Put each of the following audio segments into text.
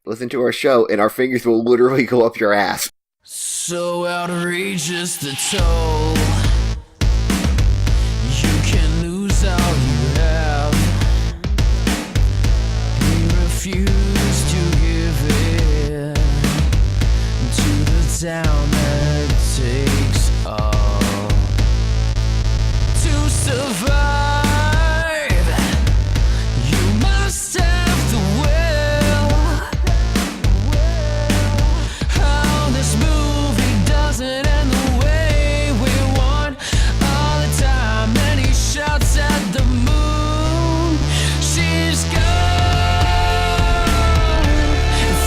listen to our show, and our fingers will literally go up your ass. So outrageous the toll. You can lose all you have. We refuse to give in to the town that takes all. To survive, you must have the will. How this movie doesn't end the way we want. All the time, and he shouts at the moon. She's gone.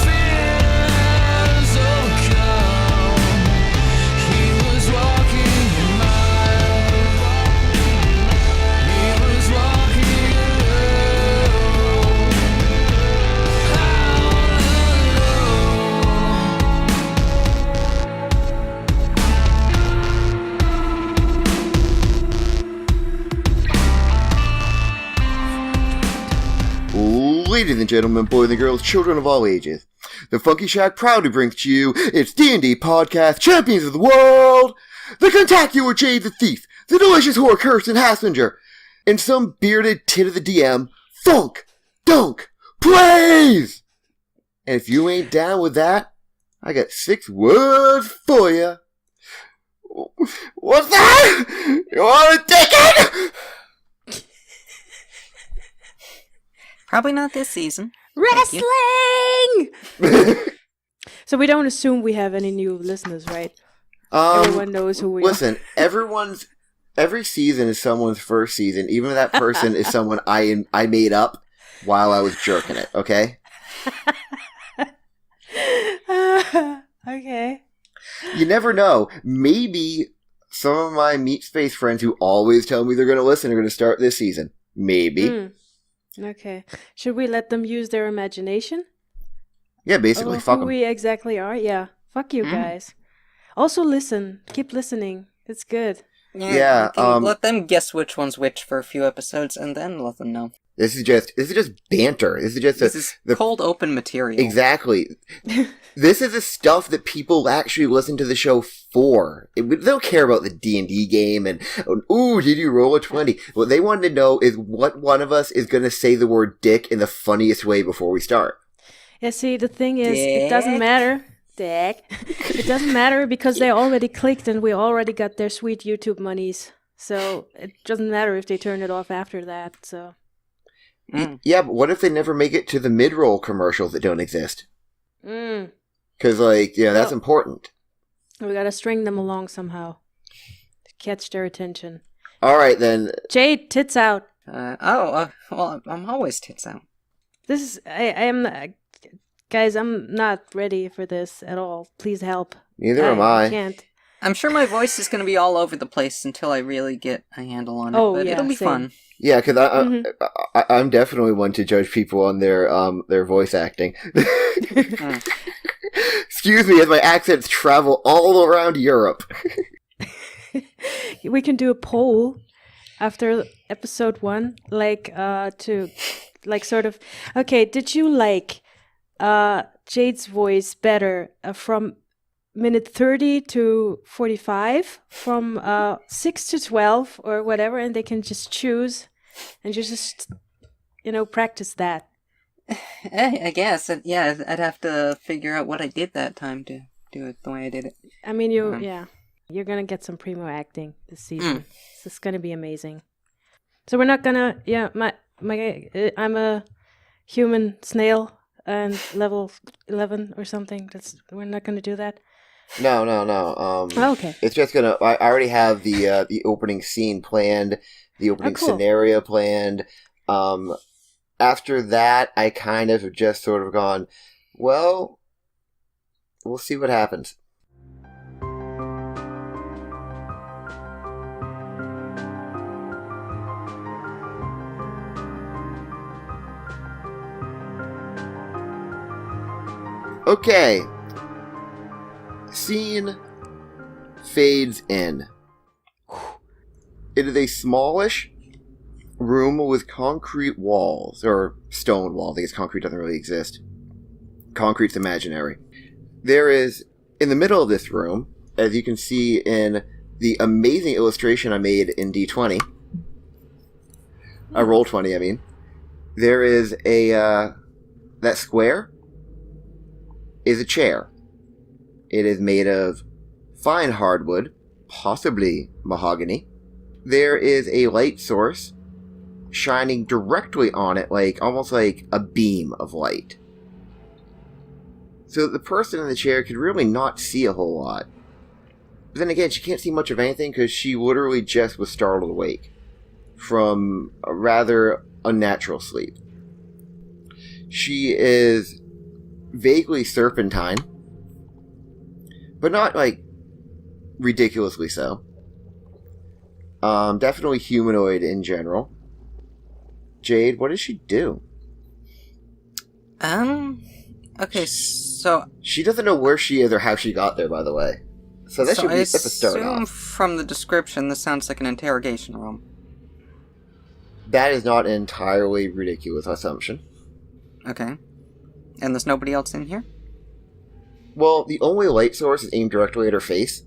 Fears overcome. He was walking a mile. He was walking alone. All Ladies and gentlemen, boys and girls, children of all ages, the Funky Shack proudly brings to you its D&D podcast, Champions of the World, the Contacular Jade the Thief, the Delicious Whore Kirsten Hassinger, and some bearded tit of the DM, Funk, Dunk, Praise! And if you ain't down with that, I got 6 words for you. What's that? You want a ticket? Probably not this season. Wrestling! So we don't assume we have any new listeners, right? Everyone knows who we listen, every season is someone's first season, even if that person is someone I made up while I was jerking it, okay? are. Okay. You never know. Maybe some of my meat space friends who always tell me they're going to listen are going to start this season. Maybe. Okay. Should we let them use their imagination? Yeah, basically, fuck who them. we exactly are? Yeah. Fuck you guys. Also listen. Keep listening. It's good. Yeah, let them guess which one's which for a few episodes, and then let them know. This is just banter. This is cold open material. Exactly. This is the stuff that people actually listen to the show for. They don't care about the D&D game and, ooh, did you roll a 20? What they want to know is what one of us is going to say the word dick in the funniest way before we start. Yeah, see, the thing is, it doesn't matter. Dick. It doesn't matter because they already clicked and we already got their sweet YouTube monies. So it doesn't matter if they turn it off after that, so... Yeah, but what if they never make it to the mid-roll commercials that don't exist? Because, that's important. We gotta string them along somehow to catch their attention. All right, then. Jade, tits out. Well, I'm always tits out. This is... I am... guys, I'm not ready for this at all. Please help. Neither am I. I can't. I'm sure my voice is going to be all over the place until I really get a handle on it, but it'll be fun. Yeah, because I'm definitely one to judge people on their voice acting. Excuse me, as my accents travel all around Europe. We can do a poll after episode 1, okay, did you like Jade's voice better from minute 30 to 45, from 6 to 12 or whatever, and they can just choose and just practice that. I guess, yeah, I'd have to figure out what I did that time to do it the way I did it. I mean, you're gonna get some primo acting this season. This is gonna be amazing. So we're not gonna, I'm a human snail and level 11 or something. We're not gonna do that. No. Okay. It's just gonna. I already have the opening scene planned, the opening scenario planned. After that, I kind of just sort of gone, well, we'll see what happens. Okay. Scene fades in. It is a smallish room with concrete walls, or stone walls. I guess concrete doesn't really exist. concrete's imaginary. There is, in the middle of this room, as you can see in the amazing illustration I made in D20, Roll20, I mean, there is that square is a chair. It is made of fine hardwood, possibly mahogany. There is a light source shining directly on it, almost like a beam of light. So the person in the chair could really not see a whole lot. But then again, she can't see much of anything because she literally just was startled awake from a rather unnatural sleep. She is vaguely serpentine, but not ridiculously so. Definitely humanoid in general. Jade, what does she do? Okay, so... She doesn't know where she is or how she got there, by the way. So that's a start off. From the description, this sounds like an interrogation room. That is not an entirely ridiculous assumption. Okay. And there's nobody else in here? Well, the only light source is aimed directly at her face.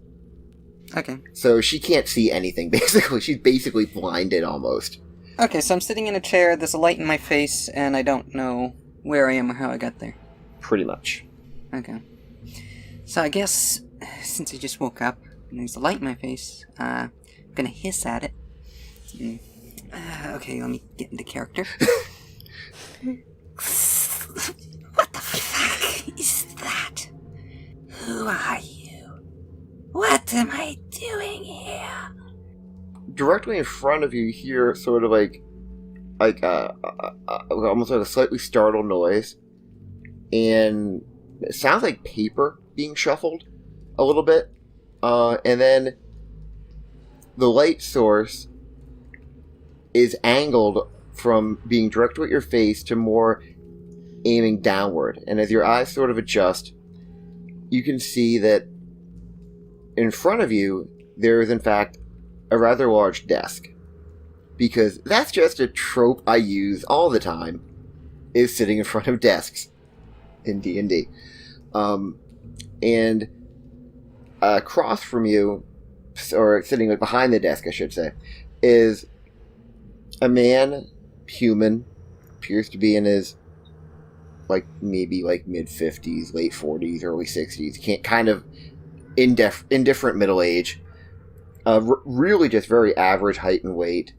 Okay. So she can't see anything, basically. She's basically blinded, almost. Okay, so I'm sitting in a chair, there's a light in my face, and I don't know where I am or how I got there. Pretty much. Okay. So I guess, since I just woke up, and there's a light in my face, I'm gonna hiss at it. Okay, let me get into character. What the fuck is that? Who are you? What am I doing here? Directly in front of you, you hear sort of almost like a slightly startled noise, and it sounds like paper being shuffled a little bit, and then the light source is angled from being directly at your face to more aiming downward, and as your eyes sort of adjust, you can see that in front of you there is in fact a rather large desk, because that's just a trope I use all the time, is sitting in front of desks in D&D. And across from you, or sitting behind the desk I should say, is a man, human, appears to be in his maybe mid-50s, late 40s, early 60s, kind of indifferent middle age, really just very average height and weight,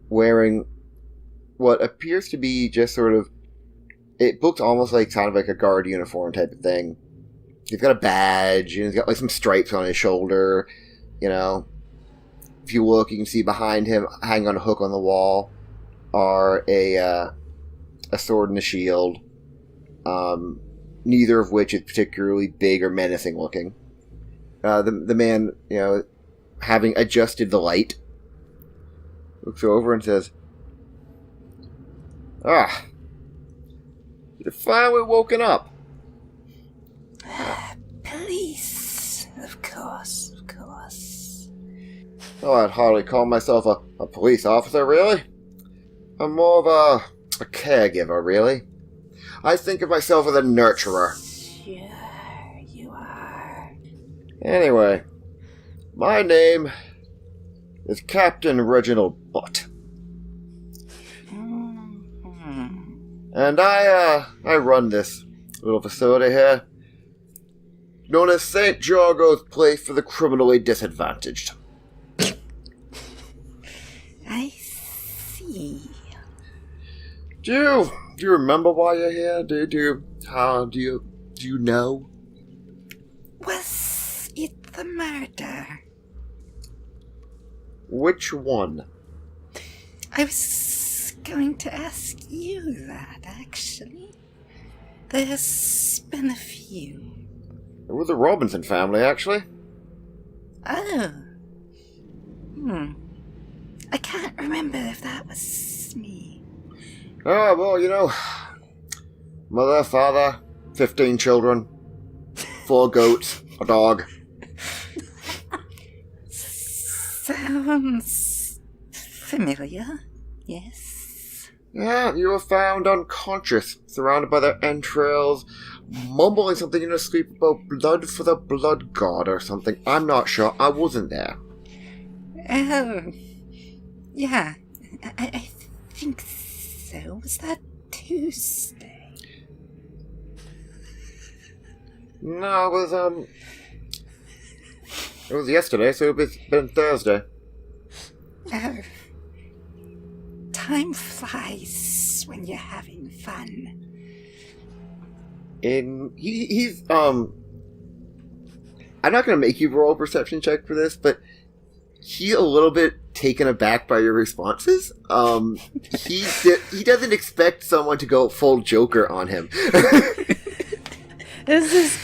wearing what appears to be just sort of, it looks almost like a guard uniform type of thing. He's got a badge, and he's got some stripes on his shoulder, If you look, you can see behind him, hanging on a hook on the wall, are a sword and a shield, neither of which is particularly big or menacing looking. The man, having adjusted the light, looks over and says, you've finally woken up. Police, of course. Oh, I'd hardly call myself a police officer, really. I'm more of a caregiver, really. I think of myself as a nurturer. Sure, you are. Anyway, my name is Captain Reginald Butt. And I run this little facility here, known as St. Jargo's Place for the Criminally Disadvantaged. I see. Do you remember why you're here? Do you know? Was it the murder? Which one? I was going to ask you that, actually. There's been a few. It was the Robinson family, actually. Oh. I can't remember if that was me. Oh, well, mother, father, 15 children, 4 goats, a dog. Sounds familiar, yes. Yeah, you were found unconscious, surrounded by their entrails, mumbling something in her sleep about blood for the blood god or something. I'm not sure. I wasn't there. Oh, yeah, I think so. Was that Tuesday? No, it was yesterday, so it's been Thursday. Oh, time flies when you're having fun. And he's I'm not gonna make you roll a perception check for this, but he's a little bit taken aback by your responses. He doesn't expect someone to go full Joker on him. This is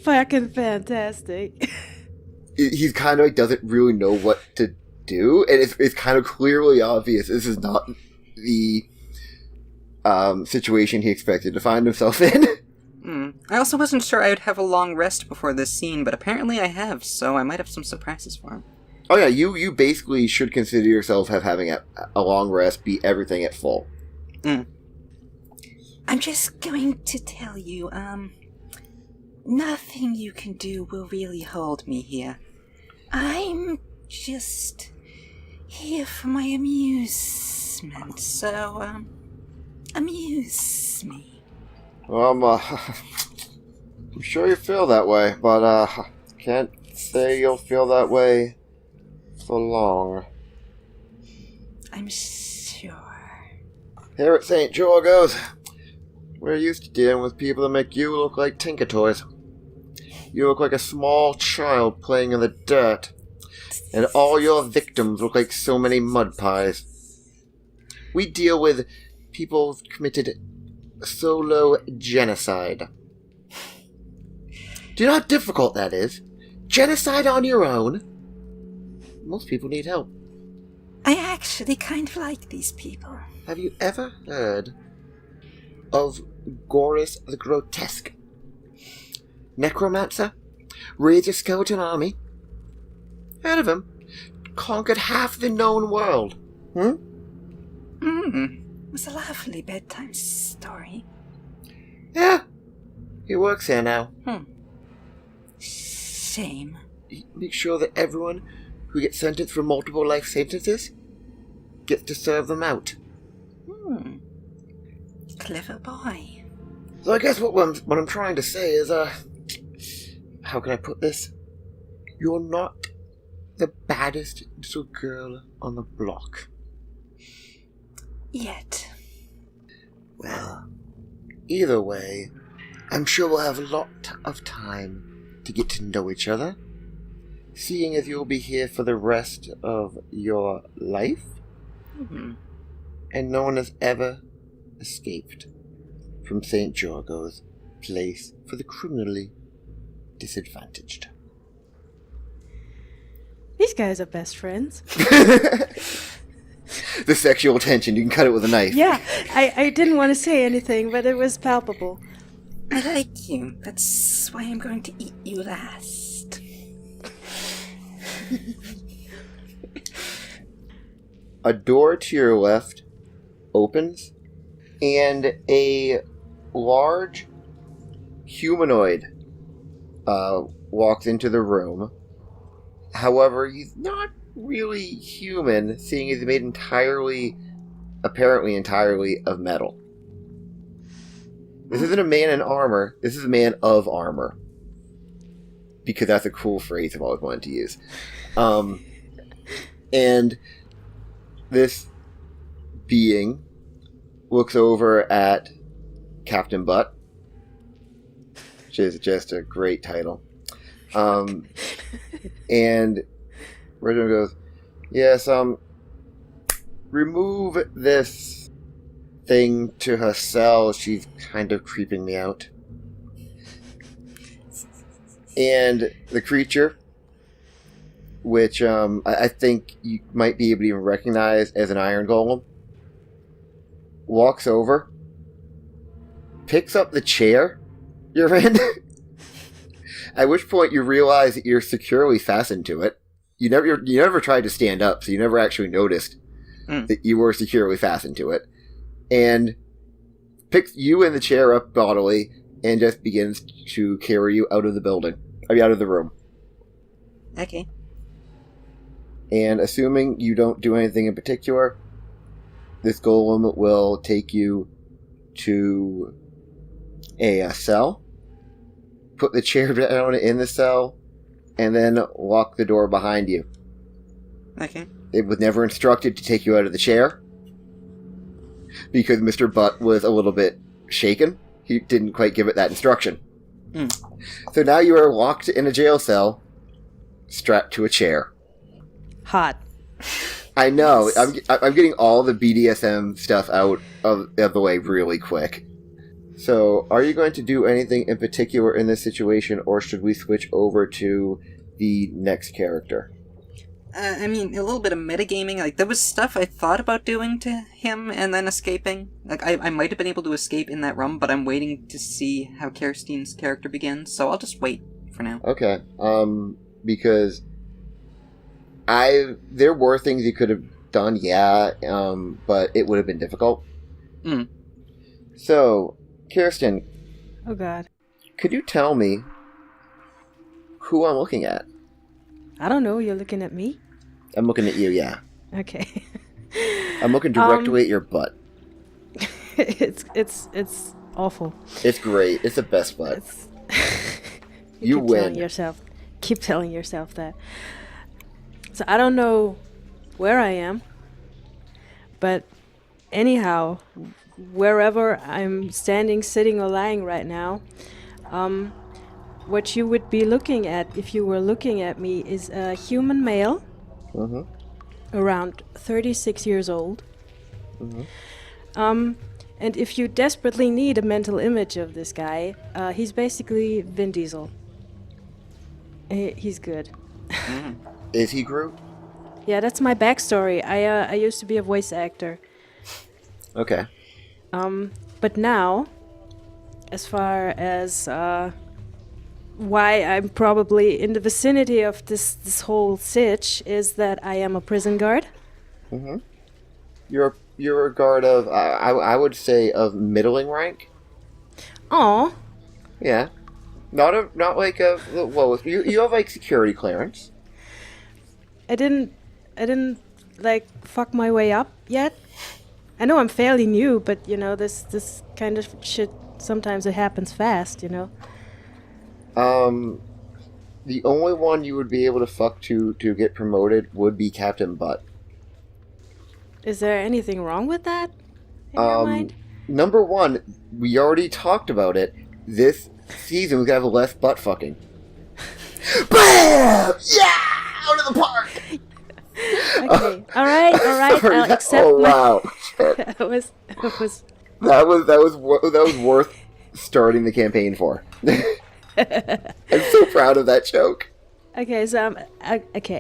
fucking fantastic. He's kind of like doesn't really know what to do, and it's kind of clearly obvious this is not the situation he expected to find himself in. I also wasn't sure I would have a long rest before this scene, but apparently I have, so I might have some surprises for him. Oh yeah, you basically should consider yourself having a long rest, be everything at full. I'm just going to tell you, nothing you can do will really hold me here. I'm just here for my amusement, so, amuse me. Well, I'm sure you feel that way, but, can't say you'll feel that way for long. I'm sure. Here at St. Jorgo's, we're used to dealing with people that make you look like Tinker Toys. You look like a small child playing in the dirt, and all your victims look like so many mud pies. We deal with people who've committed solo genocide. Do you know how difficult that is? Genocide on your own? Most people need help. I actually kind of like these people. Have you ever heard of Gorus the Grotesque? Necromancer? Raised a skeleton army? Heard of him? Conquered half the known world. It was a lovely bedtime story. Yeah. He works here now. Shame. He makes sure that everyone who gets sentenced for multiple life sentences gets to serve them out. Clever boy. So I guess what I'm trying to say is, how can I put this? You're not the baddest little girl on the block. Yet. Well, either way, I'm sure we'll have a lot of time to get to know each other, seeing as you'll be here for the rest of your life, and no one has ever escaped from St. Jorgo's place for the criminally disadvantaged. These guys are best friends. The sexual tension, you can cut it with a knife. Yeah, I didn't want to say anything, but it was palpable. I like you. That's why I'm going to eat you last. A door to your left opens, and a large humanoid walks into the room. However, he's not really human, seeing he's made apparently entirely of metal. This isn't a man in armor, this is a man of armor. Because that's a cool phrase I've always wanted to use. And this being looks over at Captain Butt, which is just a great title. And Reginald goes, yes, remove this thing to her cell. She's kind of creeping me out. And the creature, which I think you might be able to even recognize as an iron golem, walks over, picks up the chair you're in, at which point you realize that you're securely fastened to it. You never tried to stand up, so you never actually noticed that you were securely fastened to it. And picks you in the chair up bodily and just begins to carry you out of the building. I mean, out of the room. Okay. And assuming you don't do anything in particular, this golem will take you to a cell, put the chair down in the cell, and then lock the door behind you. Okay. It was never instructed to take you out of the chair, because Mr. Butt was a little bit shaken. He didn't quite give it that instruction. So now you are locked in a jail cell, strapped to a chair. Hot. I know. I'm getting all the BDSM stuff out of the way really quick. So, are you going to do anything in particular in this situation, or should we switch over to the next character? I mean, a little bit of metagaming. Like, there was stuff I thought about doing to him and then escaping. Like, I might have been able to escape in that room, but I'm waiting to see how Kirsten's character begins, so I'll just wait for now. Okay. Because there were things you could have done, yeah, but it would have been difficult. So, Kirsten. Oh, God. Could you tell me who I'm looking at? I don't know. You're looking at me? I'm looking at you, yeah. Okay. I'm looking directly at your butt. It's awful. It's great. It's the best butt. You keep win. Keep telling yourself that. So I don't know where I am, but anyhow, wherever I'm standing, sitting, or lying right now, what you would be looking at if you were looking at me is a human male, around 36 years old. And if you desperately need a mental image of this guy, he's basically Vin Diesel. He's good. Is he Groot? Yeah, that's my backstory. I used to be a voice actor. Okay. But now, as far as why I'm probably in the vicinity of this whole sitch is that I am a prison guard. You're a guard of I would say of middling rank. Aw. Yeah. Not like a lowest. You have like security clearance. I didn't like fuck my way up yet. I know I'm fairly new, but you know this kind of shit sometimes it happens fast, you know. The only one you would be able to fuck to get promoted would be Captain Butt. Is there anything wrong with that? In your mind? Number one, we already talked about it. This season we're gonna have less butt fucking. BAM! Yeah! Out of the park! Okay. Alright, Sorry, I'll accept oh wow. It was That was worth starting the campaign for. I'm so proud of that joke. Okay, so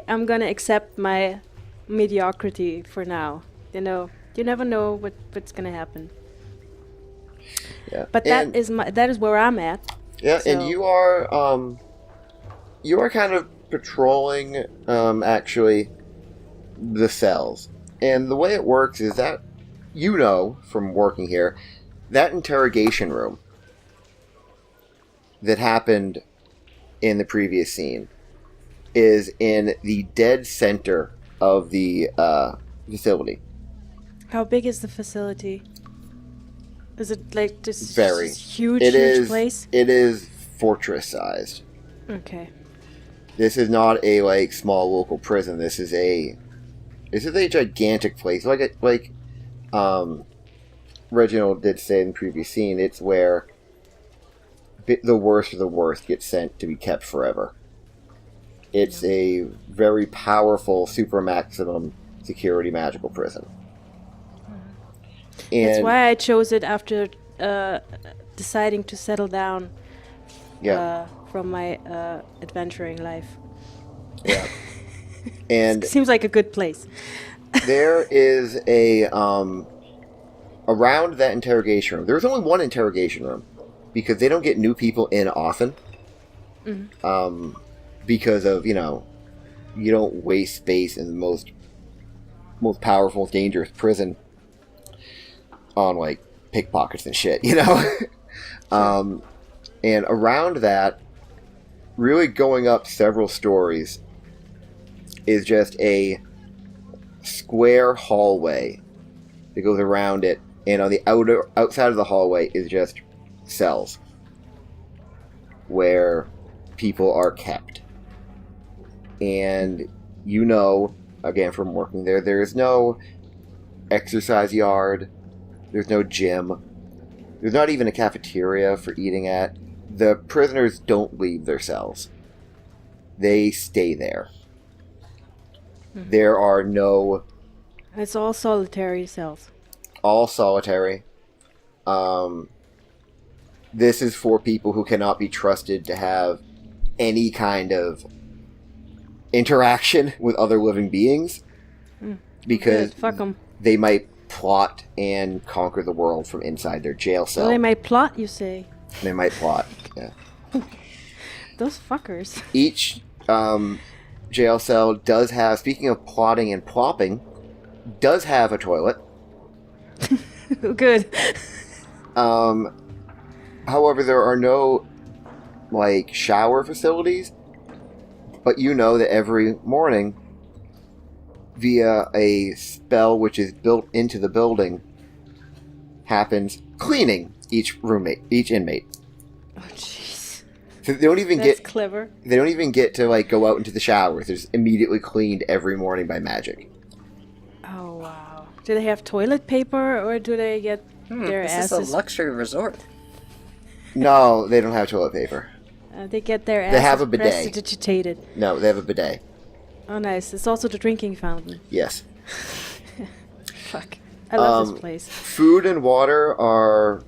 I'm gonna accept my mediocrity for now. You know, you never know what's gonna happen. Yeah. But that is where I'm at. Yeah, so. and you are kind of patrolling actually the cells. And the way it works is that you know from working here that interrogation room that happened in the previous scene is in the dead center of the facility. How big is the facility? Is it like this Very huge place? It is fortress sized. Okay. This is not a like small local prison. This is a gigantic place. Like Reginald did say in the previous scene, it's where the worst of the worst gets sent to be kept forever. It's a very powerful, super maximum security magical prison. And that's why I chose it after deciding to settle down from my adventuring life. Yeah. And seems like a good place. there is a around that interrogation room. There's only one interrogation room because they don't get new people in often. Because of, you don't waste space in the most powerful, dangerous prison on like pickpockets and shit, And around that, really going up several stories, is just a square hallway that goes around it, and on the outside of the hallway is just cells where people are kept. And you know, again from working there, there is no exercise yard, there's no gym, there's not even a cafeteria for eating at. The prisoners don't leave their cells. They stay there. There are no... It's all solitary cells. All solitary. This is for people who cannot be trusted to have any kind of interaction with other living beings. Because Good, fuck 'em. they might plot and conquer the world from inside their jail cell. Well, they might plot, you say. They might plot, yeah. Those fuckers. Each jail cell does have, speaking of plotting and plopping, does have a toilet. Good. However, there are no, like, shower facilities, but you know that every morning, via a spell which is built into the building, happens cleaning each inmate. Oh, jeez. So they don't even That's get clever. They don't even get to like go out into the showers. They're just immediately cleaned every morning by magic. Oh, wow. Do they have toilet paper, or do they get their This asses... is a luxury resort. No, they don't have toilet paper. they get their asses They have a bidet. prestidigitated. No, they have a bidet. Oh, nice. It's also the drinking fountain. Yes. Fuck. I love this place. Food and water are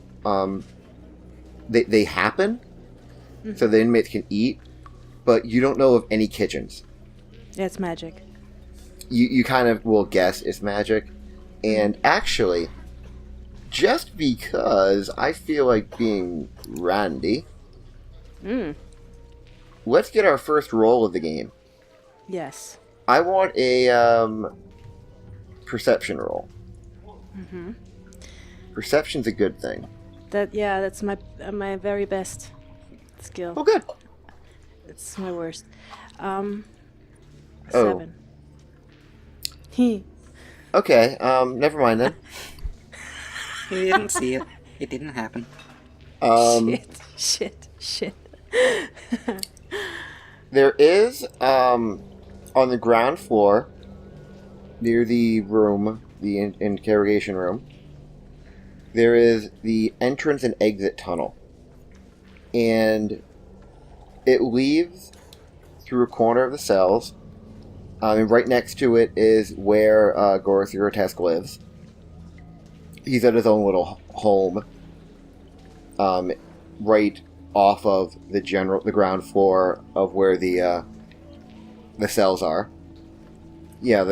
they happen, so the inmates can eat, but you don't know of any kitchens. Yeah, it's magic. You kind of will guess it's magic, and actually, just because I feel like being randy, let's get our first roll of the game. Yes. I want a perception roll. Perception's a good thing. That's my very best skill. Oh, good. It's my worst. 7. Okay, never mind then. You didn't see it. It didn't happen. Shit. There is, on the ground floor, near the room, the interrogation room, there is the entrance and exit tunnel. And it leaves through a corner of the cells. And right next to it is where Grotesque lives. He's at his own little home, right off of the ground floor of where the cells are. Yeah,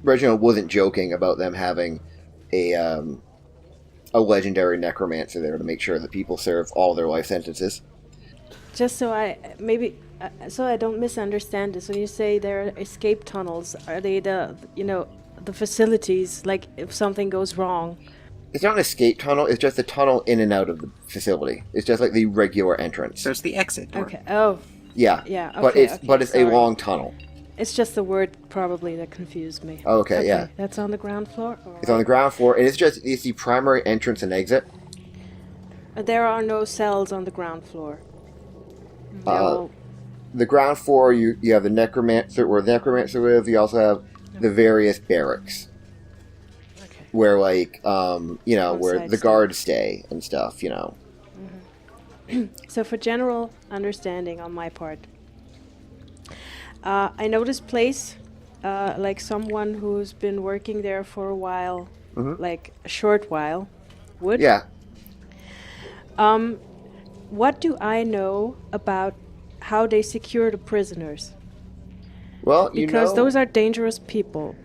Reginald wasn't joking about them having a legendary necromancer there to make sure that people serve all their life sentences. Just so I don't misunderstand this, when you say there are escape tunnels, are they the facilities, like if something goes wrong? It's not an escape tunnel, it's just a tunnel in and out of the facility. It's just like the regular entrance. So it's the exit door. Okay. Oh, Yeah. Yeah, But okay, it's a sorry. long tunnel. it's just the word probably that confused me. Okay, yeah. That's on the ground floor? Or... It's on the ground floor, and it's the primary entrance and exit. There are no cells on the ground floor. They're all- The ground floor, you have the necromancer, where the necromancer lives. You also have the various barracks, okay. where where the staff. guards stay and stuff. So for general understanding on my part, I know this place like someone who's been working there for a while, like a short while, would. Yeah. What do I know about how they secure the prisoners? Well, Because those are dangerous people.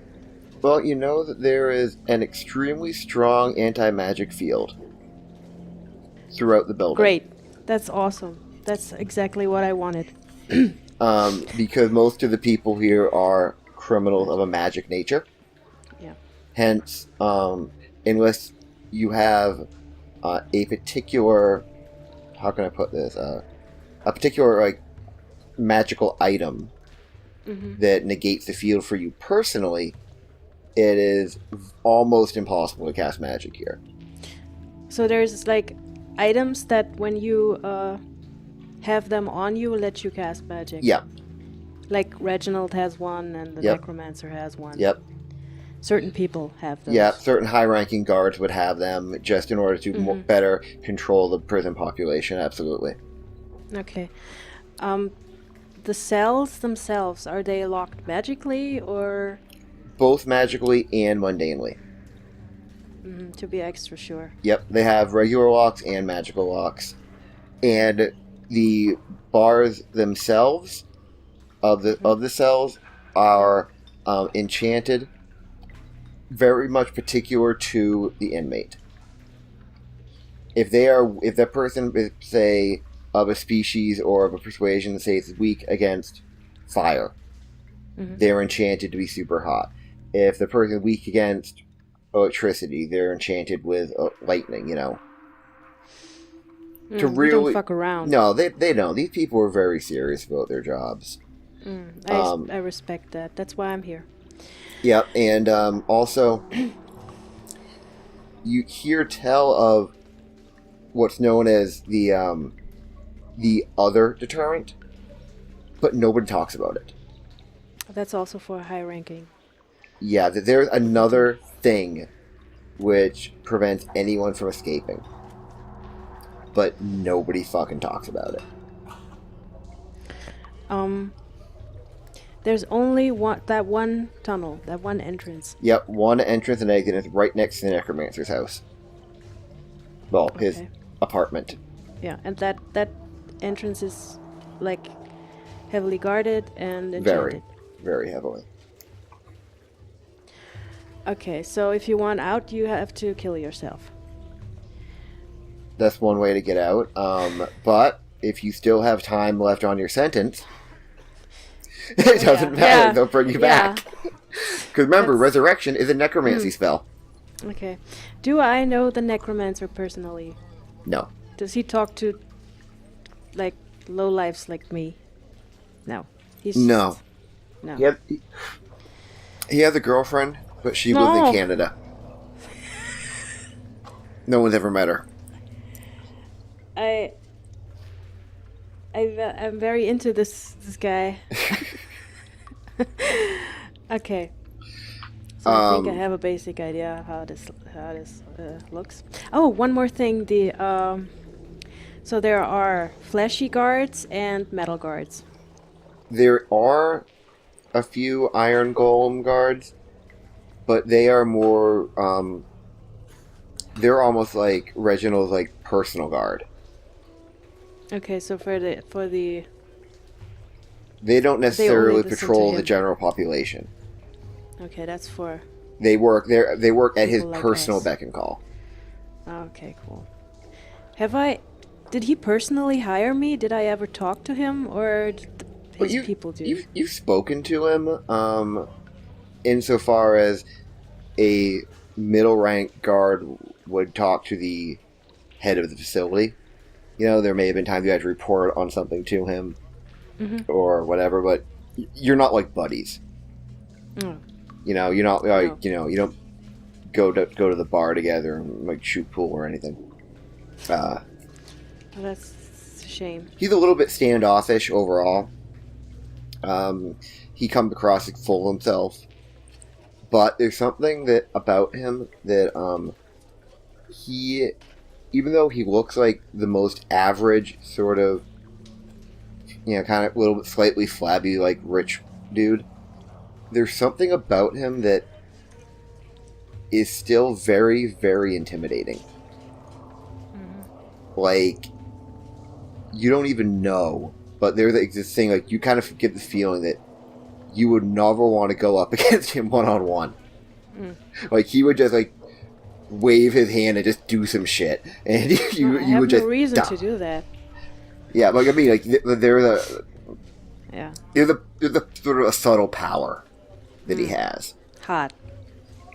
Well, you know that there is an extremely strong anti-magic field throughout the building. Great. That's awesome. That's exactly what I wanted. Because most of the people here are criminals of a magic nature. Yeah. Hence, unless you have a particular how can I put this? A particular like magical item that negates the field for you personally, it is almost impossible to cast magic here. So there's like items that when you have them on you let you cast magic. Yeah. Like Reginald has one and the Yep. Necromancer has one. Yep. Certain people have those. Yeah, certain high-ranking guards would have them just in order to better control the prison population. Absolutely. Okay. The cells themselves, are they locked magically or Both magically and mundanely. to be extra sure? Yep, they have regular locks and magical locks. And the bars themselves of the cells are enchanted, very much particular to the inmate. If that person is, say, of a species or of a persuasion, say it's weak against fire, they're enchanted to be super hot. If the person is weak against electricity, they're enchanted with lightning, you know. To You really don't fuck around. No, they don't. These people are very serious about their jobs. I respect that. That's why I'm here. Yep, and also, you hear tell of what's known as the other deterrent, but nobody talks about it. That's also for high ranking. Yeah, there's another thing which prevents anyone from escaping, but nobody fucking talks about it. There's only that one tunnel, that one entrance. Yep, one entrance and exit is right next to the Necromancer's house. Well, his Okay. apartment. Yeah, and that entrance is like heavily guarded and enchanted. Very, very heavily. Okay, so if you want out, you have to kill yourself. That's one way to get out. But if you still have time left on your sentence, it doesn't matter. Yeah. They'll bring you Yeah. back. Because remember, That's- resurrection is a necromancy spell. Okay. Do I know the Necromancer personally? No. Does he talk to, like, lowlifes like me? No. He's No. No. He has a girlfriend, but she lives No. in Canada. No one's ever met her. I'm very into this guy. Okay. So I think I have a basic idea of how this looks. Oh, one more thing. So there are fleshy guards and metal guards. There are a few iron golem guards, but they are more, they're almost like Reginald's like personal guard. Okay, so for the They don't necessarily listen to patrol the him. general population. okay, that's for They work there. They work at his People like personal us. beck and call. okay, cool. Did he personally hire me? Did I ever talk to him, or did his people do? You've spoken to him, insofar as a middle rank guard would talk to the head of the facility. You know, there may have been times you had to report on something to him, or whatever. But you're not like buddies. Oh. You know, you're not like No. you don't go to the bar together and like shoot pool or anything. Well, that's a shame. He's a little bit standoffish overall. He comes across as full of himself, but there's something that about him that he, even though he looks like the most average sort of, you know, kind of a little bit slightly flabby, like rich dude, there's something about him that is still very, very intimidating. Like, you don't even know, but there's this thing, like, you kind of get the feeling that you would never want to go up against him one-on-one. Like, he would just, like, wave his hand and just do some shit, and you I have would no just reason die. to do that. Yeah, like, I mean, like, there's Yeah. a sort of a subtle power that he has. Hot.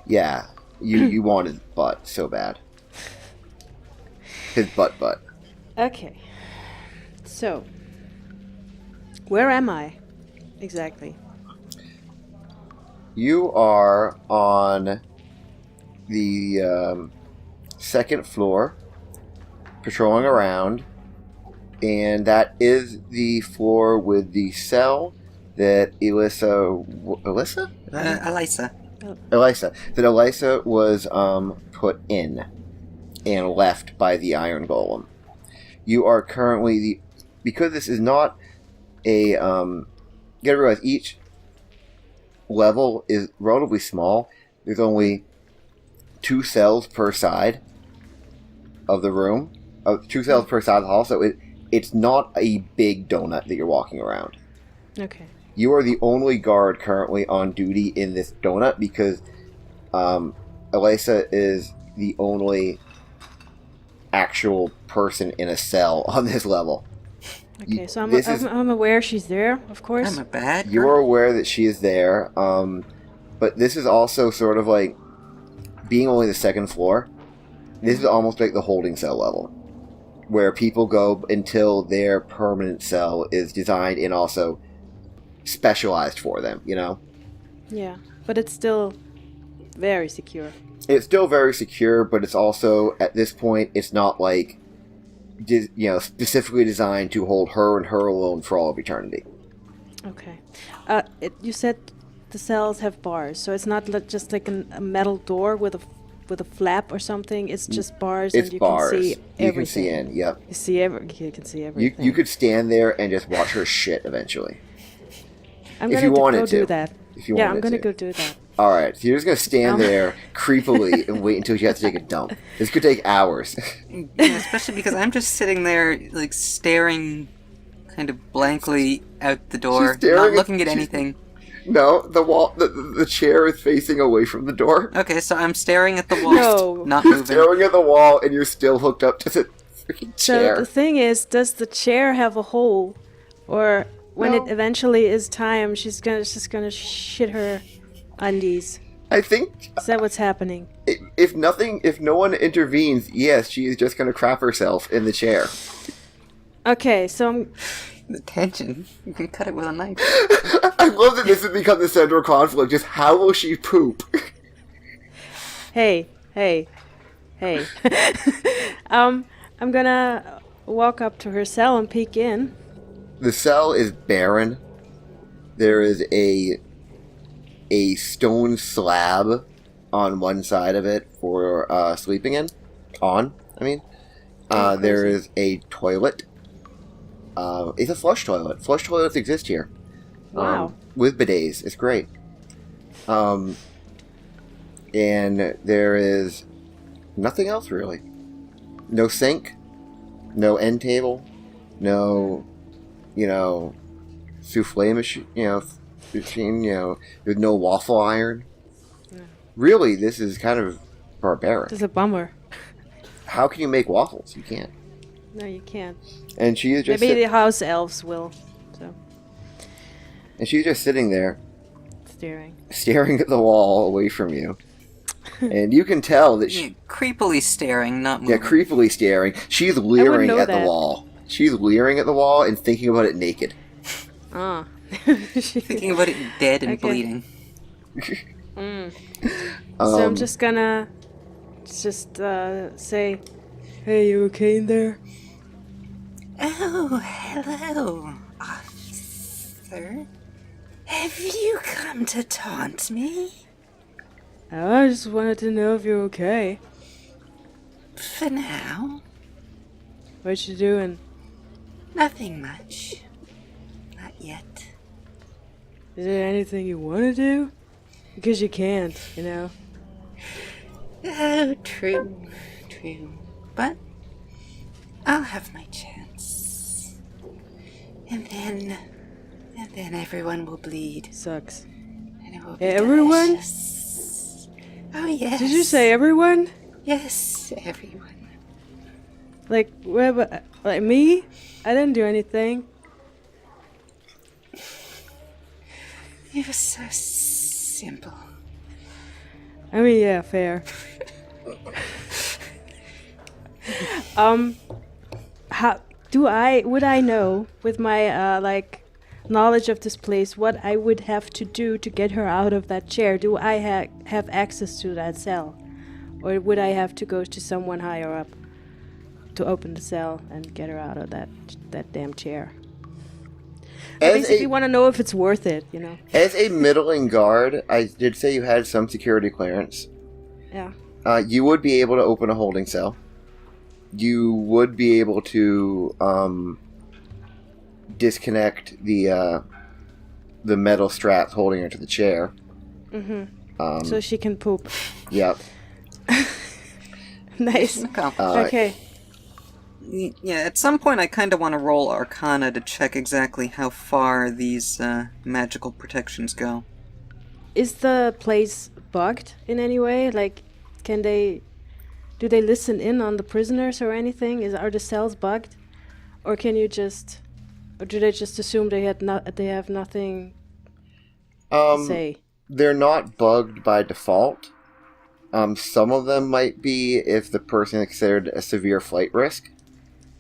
Yeah, you want his butt so bad. His butt. Okay. So, where am I exactly? You are on the second floor, patrolling around, and that is the floor with the cell that Elisa was put in and left by the Iron Golem. You are currently because this is not a you gotta realize each level is relatively small. There's only 2 cells per side of the room, 2 cells per side of the hall, so it's not a big donut that you're walking around. Okay. You are the only guard currently on duty in this donut because Elisa is the only actual person in a cell on this level. Okay, so I'm aware she's there, of course. I'm a bad girl. You are aware that she is there, but this is also sort of like being only the second floor. This is almost like the holding cell level, where people go until their permanent cell is designed and also specialized for them, you know? Yeah, but it's still very secure. It's still very secure, but it's also, at this point, it's not like, specifically designed to hold her and her alone for all of eternity. Okay. You said the cells have bars, so it's not just like a metal door with a flap or something. It's just bars, It's and you bars. can see everything. You can see in, yep. You can see everything. You could stand there and just watch her shit eventually. I'm if gonna you wanted go to. do that. If you Yeah, wanted I'm gonna to. go do that. Alright, so you're just gonna stand there creepily and wait until you have to take a dump. This could take hours. Yeah, especially because I'm just sitting there, like, staring kind of blankly out the door, She's staring not at- looking at she's- anything. No, the chair is facing away from the door. Okay, so I'm staring at the wall, No. not You're moving. staring at the wall and you're still hooked up to the freaking So chair. the thing is, does the chair have a hole, or when No. it eventually is time, she's just gonna shit her undies? I think Is that what's happening? if no one intervenes, yes, she is just gonna crap herself in the chair. Okay, so The tension. You can cut it with a knife. I love that this has become the central conflict. Just how will she poop? hey. I'm gonna walk up to her cell and peek in. The cell is barren. There is a stone slab on one side of it for sleeping in. There is a toilet. It's a flush toilet. Flush toilets exist here. Wow. With bidets. It's great. And there is nothing else really. No sink. No end table. No, souffle machine, there's no waffle iron. Really, this is kind of barbaric. This is a bummer. How can you make waffles? You can't. No, you can't. And she is just Maybe the house elves will. So, and she's just sitting there, staring at the wall away from you. And you can tell that Yeah, creepily staring, not moving. yeah, creepily staring. She's leering know at the that. wall. She's leering at the wall and thinking about it naked. Ah. Thinking about it dead and Okay. bleeding. So I'm just gonna say, "Hey, you okay in there?" Oh, hello, officer. Have you come to taunt me? I just wanted to know if you're okay. For now, What you doing? nothing much. Not yet. Is there anything you want to do? Because you can't, Oh, true. But I'll have my chance. And then everyone will bleed. Sucks. And it will be Everyone? delicious. Oh, yes. Did you say everyone? Yes, everyone. Like, like me? I didn't do anything. You're so simple. I mean, yeah, fair. would I know with my knowledge of this place what I would have to do to get her out of that chair? Do I have access to that cell, or would I have to go to someone higher up to open the cell and get her out of that damn chair? I basically want to know if it's worth it, you know. As a middling guard, I did say you had some security clearance. Yeah. You would be able to open a holding cell. You would be able to disconnect the metal straps holding her to the chair. Mm-hmm. So she can poop. Yep. Nice. Okay. Yeah, at some point I kind of want to roll Arcana to check exactly how far these magical protections go. Is the place bugged in any way? Like, do they listen in on the prisoners or anything? Are the cells bugged, or do they just assume they have nothing to say? They're not bugged by default. Some of them might be if the person is considered a severe flight risk.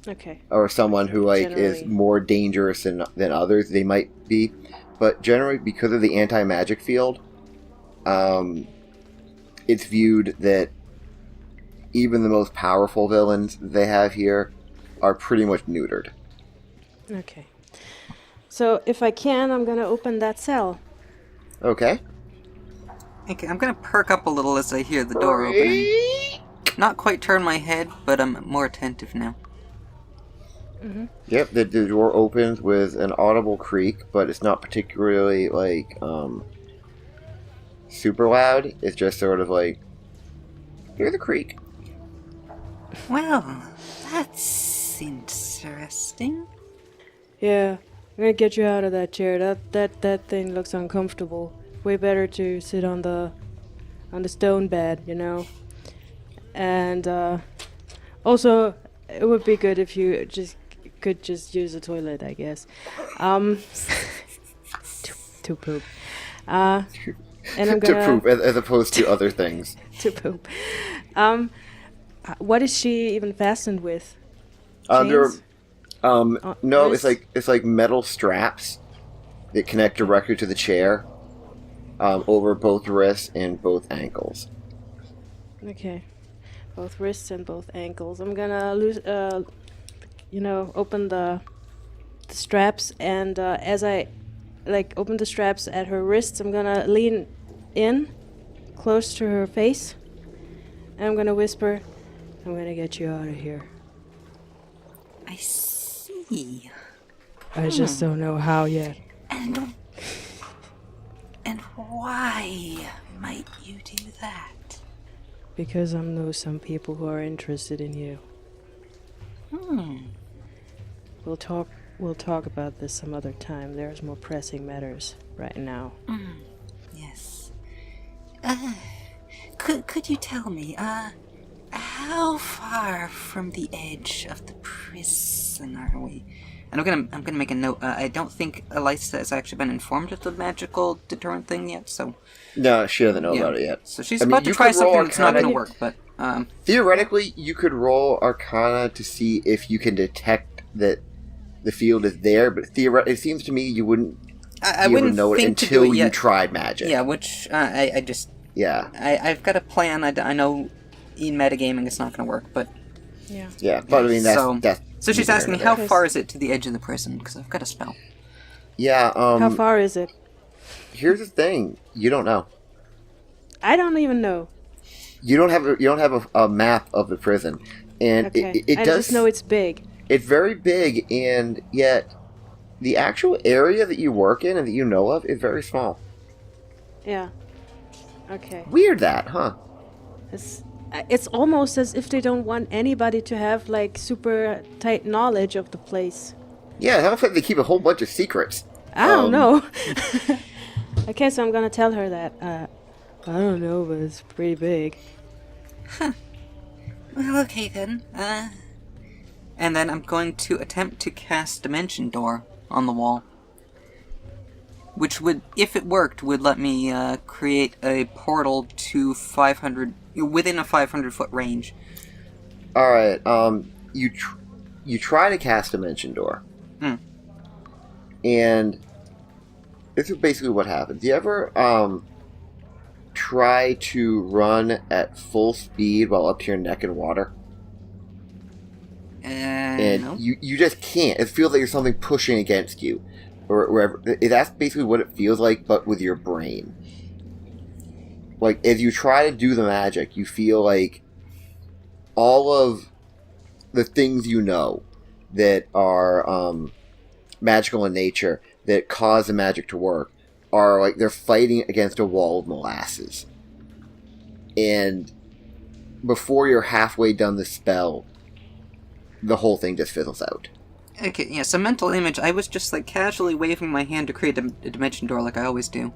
Okay. Or someone who Generally. is more dangerous than others, they might be. But generally, because of the anti-magic field, it's viewed that even the most powerful villains they have here are pretty much neutered. Okay. So if I can, I'm gonna open that cell. Okay. Okay, I'm gonna perk up a little as I hear the door opening. Not quite turn my head, but I'm more attentive now. Mm-hmm. Yep, the door opens with an audible creak, but it's not particularly, super loud. It's just sort of like, hear the creak. Well, that's interesting. Yeah, I'm gonna get you out of that chair. That thing looks uncomfortable. Way better to sit on the stone bed, you know. And also, it would be good if you could just use the toilet, I guess. To poop. And I'm gonna to poop, as opposed to other things. to poop. What is she even fastened with? No, wrist? it's like metal straps that connect directly to the chair, over both wrists and both ankles. Okay, both wrists and both ankles. I'm gonna open the straps, and as I open the straps at her wrists, I'm gonna lean in close to her face, and I'm gonna whisper, "I'm gonna get you out of here." I see. I just don't know how yet. And why might you do that? Because I know some people who are interested in you. We'll talk about this some other time. There's more pressing matters right now. Yes. Could you tell me, how far from the edge of the prison are we? And I'm gonna make a note. I don't think Elisa has actually been informed of the magical deterrent thing yet, so No, she doesn't know about it yet. So she's about to try something that's not gonna work, but Theoretically, you could roll Arcana to see if you can detect that the field is there, but it seems to me you wouldn't I be able to wouldn't know it think to until do it you yet. tried magic. Yeah, which I just Yeah. I've got a plan. I know in metagaming it's not gonna work, but Yeah, but I mean, that's so she's asking me, how far is it to the edge of the prison? Because I've got a spell. Yeah, How far is it? here's the thing. You don't know. I don't even know. You don't have a map of the prison. And Okay. it I does just know it's big. It's very big, and yet the actual area that you work in and that you know of is very small. Yeah. Okay. Weird that, huh? It's almost as if they don't want anybody to have super tight knowledge of the place. Yeah, it sounds like they keep a whole bunch of secrets. I don't know. Okay, so I'm gonna tell her that. I don't know, but it's pretty big. Well, okay then. And then I'm going to attempt to cast Dimension Door on the wall. Which would, if it worked, would let me create a portal to 500, within a 500-foot range. Alright, you you try to cast Dimension Door. Hmm. And this is basically what happens. You ever try to run at full speed while up to your neck in water? And no. you just can't. It feels like there's something pushing against you. Or wherever. That's basically what it feels like, but with your brain. Like, as you try to do the magic, you feel like all of the things you know that are magical in nature, that cause the magic to work, are like they're fighting against a wall of molasses. And before you're halfway done the spell, the whole thing just fizzles out. Okay, yeah, so mental image, I was just, like, casually waving my hand to create a dimension door like I always do.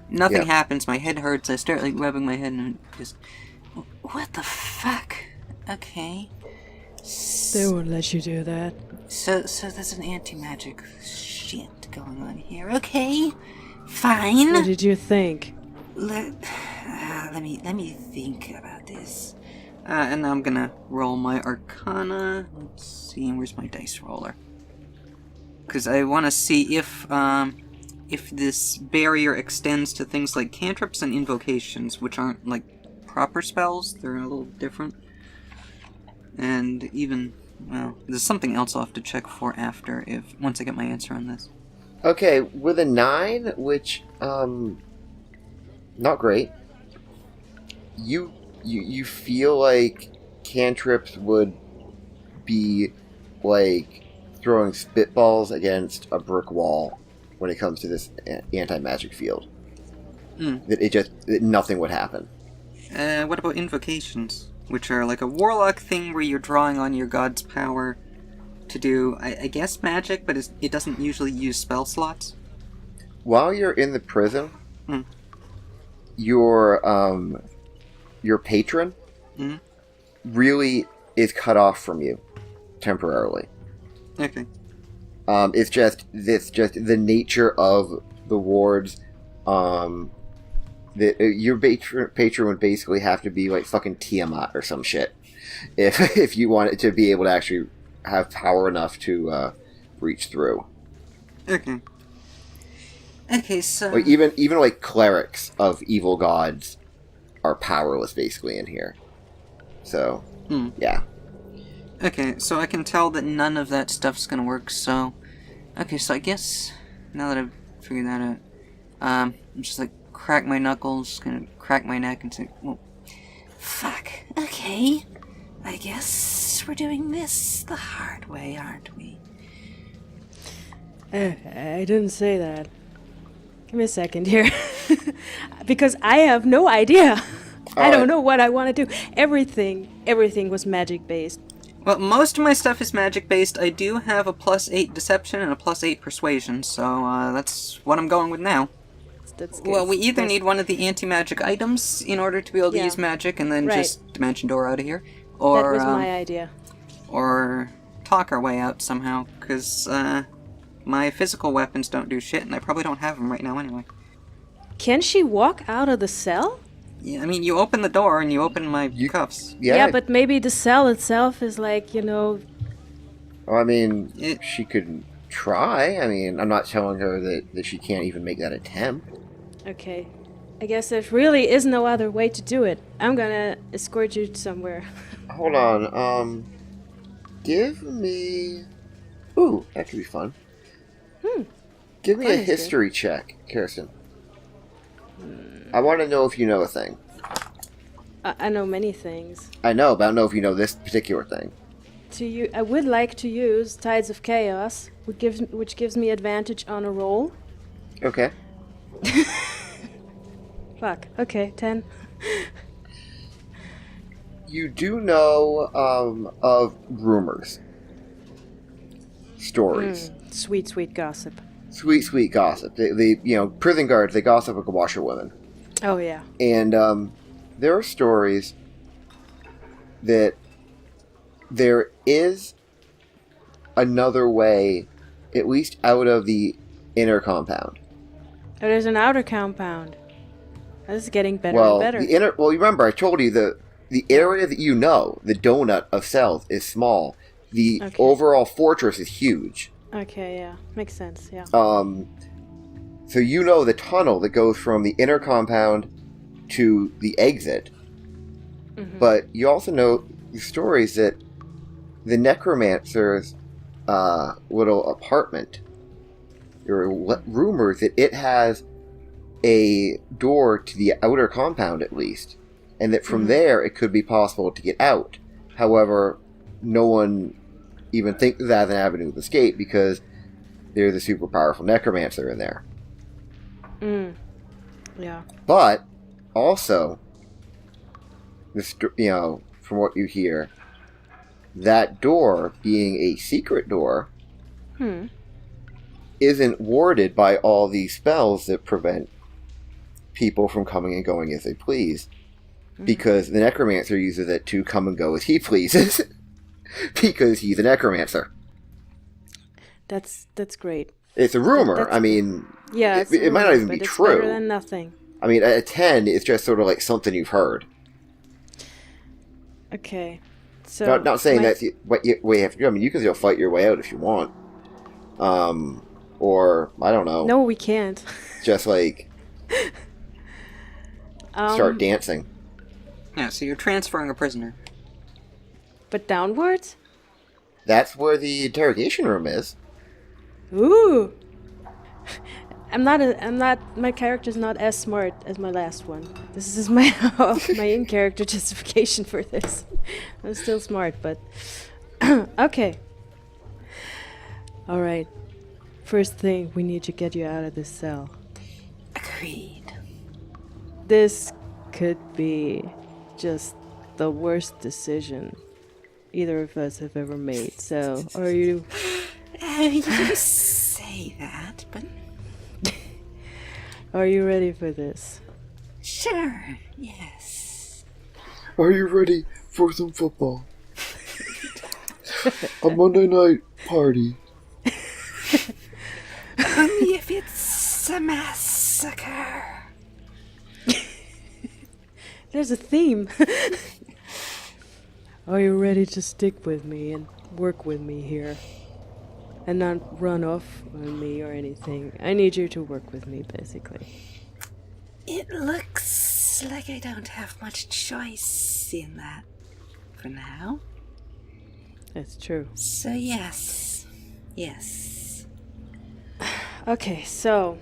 Nothing happens, my head hurts, I start, like, rubbing my head and just... What the fuck? Okay. They won't let you do that. So there's an anti-magic shit going on here. Okay, fine. What did you think? Let me think about this. And now I'm gonna roll my Arcana. Let's see, where's my dice roller? Because I want to see if this barrier extends to things like cantrips and invocations, which aren't like proper spells. They're a little different. And even, well, there's something else I'll have to check for after once I get my answer on this. Okay, with a 9, which not great. You feel like cantrips would be like throwing spitballs against a brick wall when it comes to this anti-magic field. That nothing would happen. What about invocations? Which are like a warlock thing where you're drawing on your god's power to do, I guess, magic, but it doesn't usually use spell slots. While you're in the prison, your patron really is cut off from you temporarily. Okay. It's just the nature of the wards. Your patron would basically have to be like fucking Tiamat or some shit if you want it to be able to actually have power enough to reach through. Okay. Okay, so Like even like clerics of evil gods are powerless basically in here. So yeah. Okay, so I can tell that none of that stuff's gonna work. So okay, so I guess now that I've figured that out, I'm just like crack my knuckles, gonna crack my neck and say, well, fuck. Okay, I guess we're doing this the hard way, aren't we? I didn't say that. Give me a second here. Because I have no idea. I don't know what I want to do. Everything was magic based. Well, most of my stuff is magic based. I do have a +8 deception and a +8 persuasion, so that's what I'm going with now. That's good. Well, we either need one of the anti-magic items in order to be able to use magic, and then just dimension door out of here, or that was my idea. Or talk our way out somehow, because my physical weapons don't do shit, and I probably don't have them right now anyway. Can she walk out of the cell? Yeah, I mean, you open the door and you open my cuffs. Yeah, but maybe the cell itself is like, Well, I mean, she could try. I mean, I'm not telling her that she can't even make that attempt. Okay. I guess there really is no other way to do it. I'm gonna escort you somewhere. Hold on. Give me... Ooh, that could be fun. Give me a history check, Kirsten. I want to know if you know a thing. I know many things. I know, but I don't know if you know this particular thing. I would like to use Tides of Chaos, which gives me advantage on a roll. Okay. Fuck. Okay, 10. You do know of rumors. Stories. Sweet, sweet gossip. Sweet, sweet gossip. They prison guards, they gossip like washerwomen. Oh, yeah. And there are stories that there is another way, at least out of the inner compound. Oh, there's an outer compound. This is getting better Well, and better. you remember I told you the area that you know, the donut of cells, is small. the Okay. overall fortress is huge. Okay, yeah. Makes sense, yeah. So you know the tunnel that goes from the inner compound to the exit. Mhm. But you also know the stories that the Necromancer's little apartment, there are rumors that it has a door to the outer compound at least, and that from there it could be possible to get out. However, no one even thinks of that as an avenue of escape because there's a super powerful Necromancer in there. Yeah. But also, from what you hear, that door being a secret door isn't warded by all these spells that prevent people from coming and going as they please. Because the Necromancer uses it to come and go as he pleases. Because he's a Necromancer. That's great. It's a rumor. That's- I mean, Yeah, it's it might not rumor, even but be it's true. better than nothing. I mean, a 10 is just sort of like something you've heard. Okay. So Not saying my- that's what you have to do. I mean, you can still fight your way out if you want. Or, I don't know. No, we can't. Just like start dancing. Yeah, so you're transferring a prisoner. But downwards? That's where the interrogation room is. Ooh. My character's not as smart as my last one. This is my in-character justification for this. I'm still smart, but okay. All right. First thing, we need to get you out of this cell. Agreed. This could be just the worst decision either of us have ever made. So, are you You say that, but ready for this? sure, yes. Are you ready for some football? A Monday night party. Only if it's a massacre. There's a theme. Are you ready to stick with me and work with me here? And not run off on me or anything. I need you to work with me, basically. It looks like I don't have much choice in that for now. That's true. So yes. Yes. Okay, so...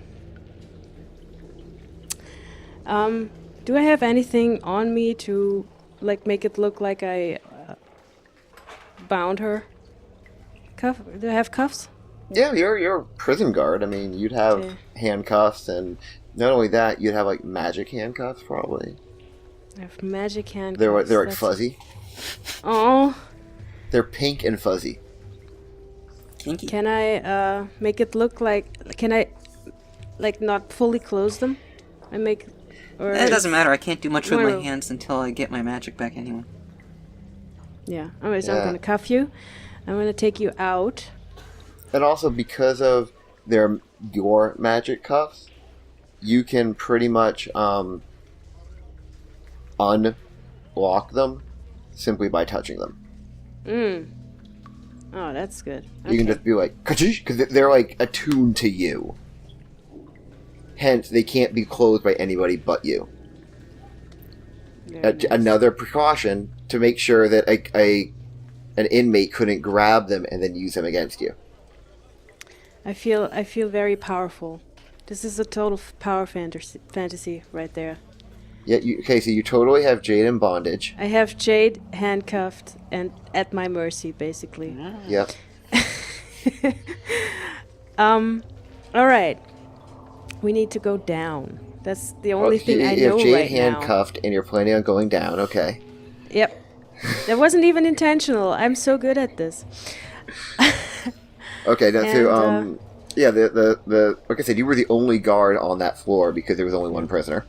do I have anything on me to, like, make it look like I bound her? Do I have cuffs? Yeah, you're a prison guard. I mean, you'd have Okay. handcuffs, and not only that, you'd have like magic handcuffs probably. I have magic handcuffs. They're like that's- fuzzy. Oh, They're pink and fuzzy. Kinky. can I make it look like... Can I, like, not fully close them? And make... Or It doesn't matter, I can't do much with my No. hands until I get my magic back anyway. Yeah. Alright, so I'm Yeah. gonna cuff you. I'm gonna take you out. And also because of your magic cuffs, you can pretty much unlock them simply by touching them. Oh, that's good. You can just be like, because they're like attuned to you. Hence, they can't be closed by anybody but you. Very nice. Another precaution to make sure that an inmate couldn't grab them and then use them against you. I feel very powerful. This is a total power fantasy right there. Yeah, okay, so you totally have Jade in bondage. I have Jade handcuffed and at my mercy, basically. Yep. All right. We need to go down. That's the only thing I you know have Jade right now. handcuffed and you're planning on going down, okay. Yep. That wasn't even intentional. I'm so good at this. Okay, now so And, yeah, the like I said, you were the only guard on that floor because there was only one prisoner.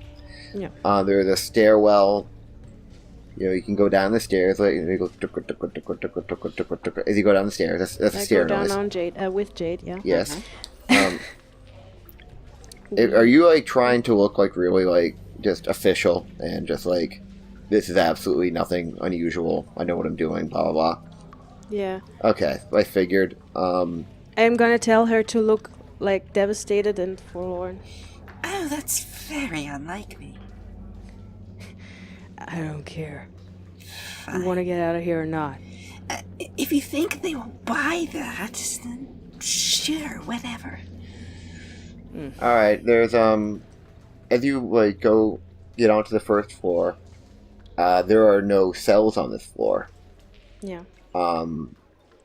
Yeah. There's a stairwell. You can go down the stairs. Like you go as you go down the stairs. That's a I stair go down noise. on Jade with Jade. Yeah. Yes. Are you like trying to look like really like just official and just like this is absolutely nothing unusual? I know what I'm doing. Blah blah blah. Yeah. Okay, I figured. I'm gonna tell her to look like devastated and forlorn. Oh, that's very unlike me. I don't care. You want to get out of here or not? If you think they will buy that, then sure, whatever. All right, there's as you like go get onto the first floor, there are no cells on this floor. Yeah.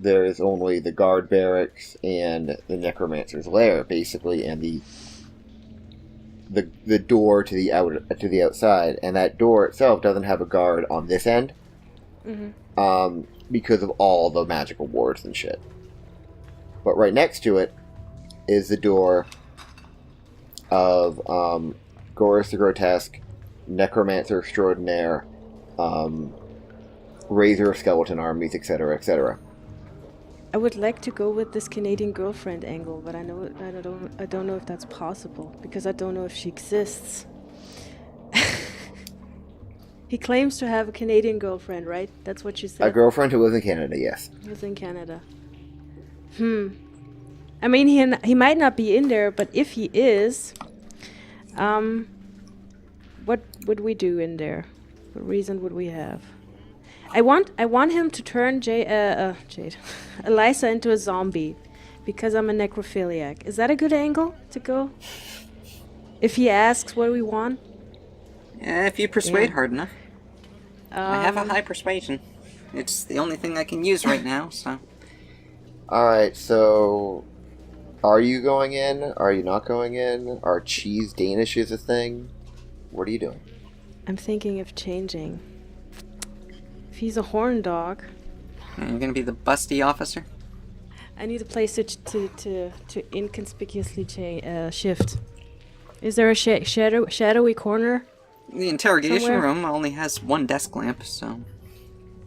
There is only the guard barracks and the Necromancer's lair, basically, and the door to the outside, and that door itself doesn't have a guard on this end, because of all the magical wards and shit. But right next to it is the door of Gorus the Grotesque, Necromancer Extraordinaire, Razor of Skeleton Armies, etc., etc. I would like to go with this Canadian girlfriend angle, but I don't know if that's possible because I don't know if she exists. He claims to have a Canadian girlfriend, right? That's what you said. A girlfriend who lives in Canada, yes. He lives in Canada. I mean, he might not be in there, but if he is, what would we do in there? What reason would we have? I want him to turn Jade, Eliza into a zombie, because I'm a necrophiliac. Is that a good angle to go? If he asks what we want? Yeah, if you persuade Yeah. hard enough. I have a high persuasion. It's the only thing I can use right now, so... Alright, so... Are you going in? Are you not going in? Are cheese Danish is a thing? What are you doing? I'm thinking of changing. If he's a horn dog, You're gonna be the busty officer? I need a place to inconspicuously shift. Is there a shadowy corner? The interrogation Somewhere? room only has one desk lamp, so...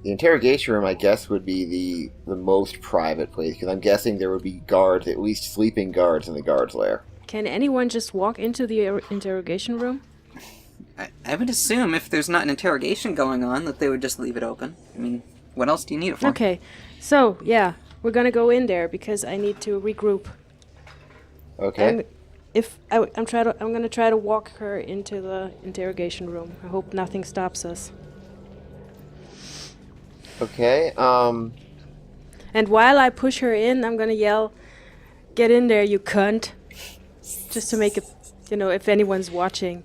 The interrogation room, I guess, would be the most private place, because I'm guessing there would be guards, at least sleeping guards in the guard's lair. Can anyone just walk into the interrogation room? I would assume if there's not an interrogation going on that they would just leave it open. I mean, what else do you need it for? Okay, so yeah, we're gonna go in there because I need to regroup. Okay. I'm gonna try to walk her into the interrogation room. I hope nothing stops us. Okay, And while I push her in, I'm gonna yell, "Get in there, you cunt!" Just to make it, if anyone's watching.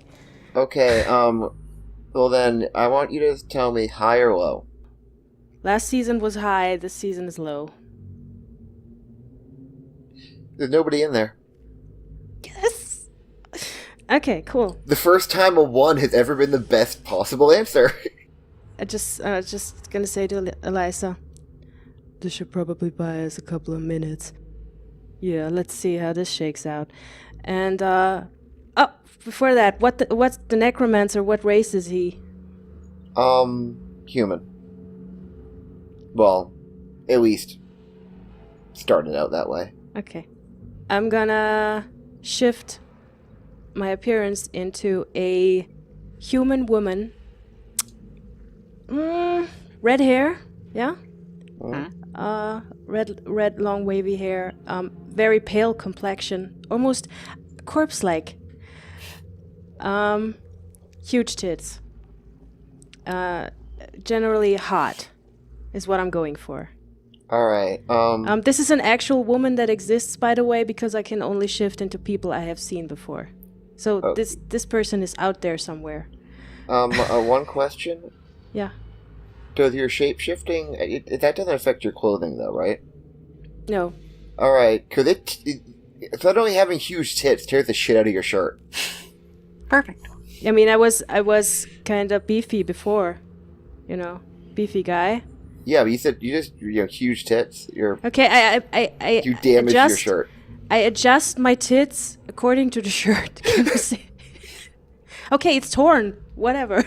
Okay, well then, I want you to tell me high or low. Last season was high, this season is low. There's nobody in there. Yes! Okay, cool. The first time a 1 has ever been the best possible answer. I just gonna say to Eliza, this should probably buy us a couple of minutes. Yeah, let's see how this shakes out. And, before that, what's the Necromancer? What race is he? Human. Well, at least started out that way. Okay. I'm gonna shift my appearance into a human woman. Red hair, yeah? Red long wavy hair, very pale complexion, almost corpse-like. Huge tits. Generally hot is what I'm going for. Alright, This is an actual woman that exists, by the way, because I can only shift into people I have seen before. So this person is out there somewhere. one question. Yeah. Does your shape-shifting... that doesn't affect your clothing, though, right? No. Alright, because it's not only having huge tits tears the shit out of your shirt. Perfect. I mean, I was kind of beefy before. Beefy guy. Yeah, but you said huge tits. Okay, I You damage adjust, your shirt. I adjust my tits according to the shirt. Can you see? Okay, it's torn. Whatever.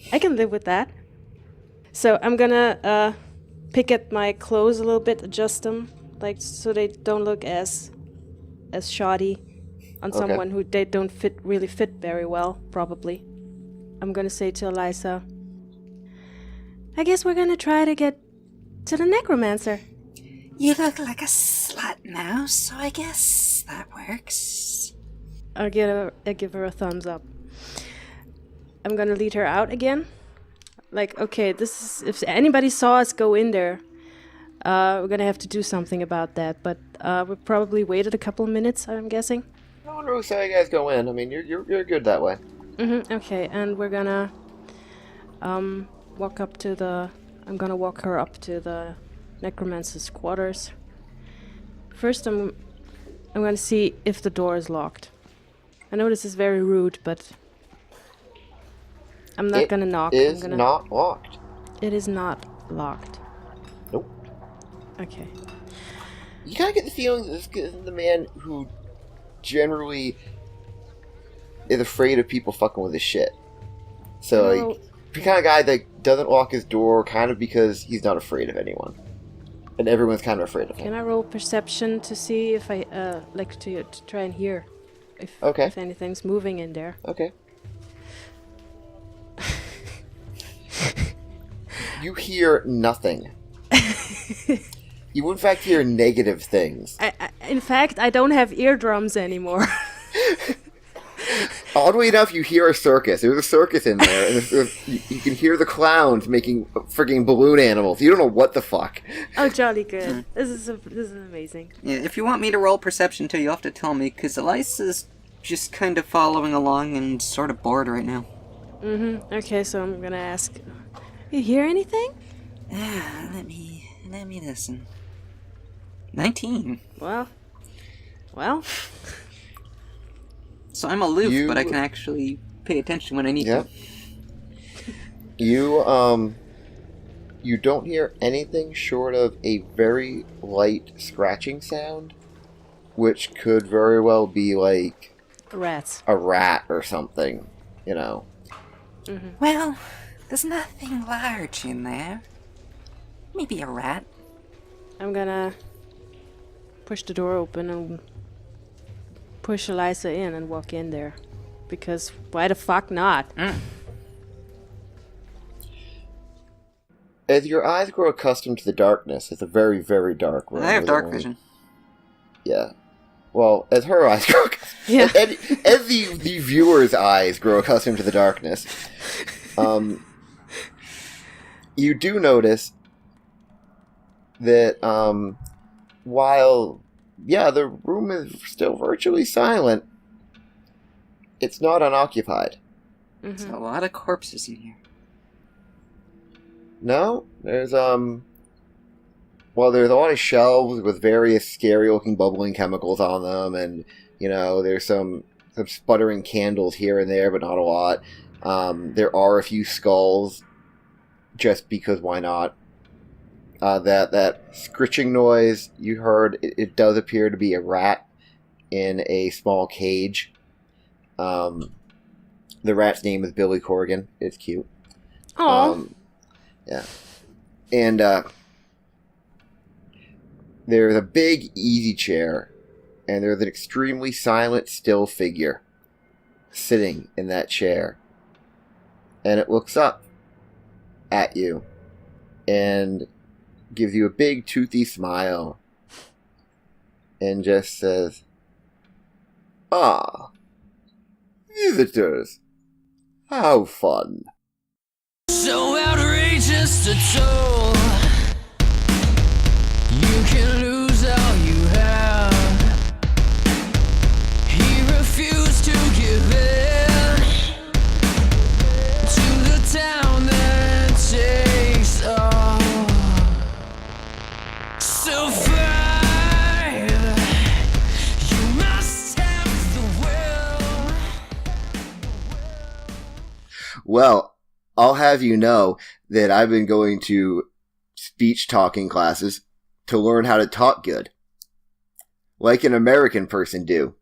I can live with that. So I'm gonna pick at my clothes a little bit, adjust them, so they don't look as shoddy on someone who they don't really fit very well, probably. I'm gonna say to Eliza, I guess we're gonna try to get to the Necromancer. You look like a slut now, so I guess that works. I give her a thumbs up. I'm gonna lead her out again. Like, okay, this is, if anybody saw us go in there, we're gonna have to do something about that. But we probably waited a couple of minutes, I'm guessing. I wonder who saw you guys go in. I mean, you're good that way. Okay, and we're gonna walk up to the. I'm gonna walk her up to the Necromancer's quarters. First, I'm gonna see if the door is locked. I know this is very rude, but I'm not gonna knock. It is not locked. It is not locked. Nope. Okay. You kind of get the feeling that this is the man who generally is afraid of people fucking with his shit. So, like, the kind of guy that doesn't lock his door kind of because he's not afraid of anyone. And everyone's kind of afraid of him. Can I roll perception to see if I, like, to try and hear if anything's moving in there? Okay. You hear nothing. You, in fact, hear negative things. In fact, I don't have eardrums anymore. Oddly enough, you hear a circus. There's a circus in there, and you can hear the clowns making frigging balloon animals. You don't know what the fuck. Oh, jolly good. This is amazing. Yeah, if you want me to roll perception too, you'll have to tell me, because Elisa's just kind of following along and sort of bored right now. Okay, so I'm gonna ask, you hear anything? Let me listen. 19. Well. So I'm aloof, but I can actually pay attention when I need to. You don't hear anything short of a very light scratching sound, which could very well be like Rats. a rat or something, you know. Well, there's nothing large in there. Maybe a rat. I'm gonna push the door open and push Elisa in and walk in there. Because why the fuck not? As your eyes grow accustomed to the darkness, it's a very, very dark room. I have dark vision. Yeah. Well, as her eyes grow Yeah. as the viewer's eyes grow accustomed to the darkness, you do notice that while, the room is still virtually silent, it's not unoccupied. There's a lot of corpses in here. No, there's there's a lot of shelves with various scary-looking bubbling chemicals on them, and there's some sputtering candles here and there, but not a lot. There are a few skulls, just because why not? That scritching noise you heard, it does appear to be a rat in a small cage. The rat's name is Billy Corrigan. It's cute. Aww. Yeah. And there's a big easy chair, and there's an extremely silent, still figure sitting in that chair. And it looks up at you and gives you a big toothy smile and just says, "Ah, visitors, how fun." So outrageous to toll. You can lose all you have. He refused to give in to the town that takes off. So fight, you must have the will. Well, I'll have you know that I've been going to speech talking classes to learn how to talk good. Like an American person do.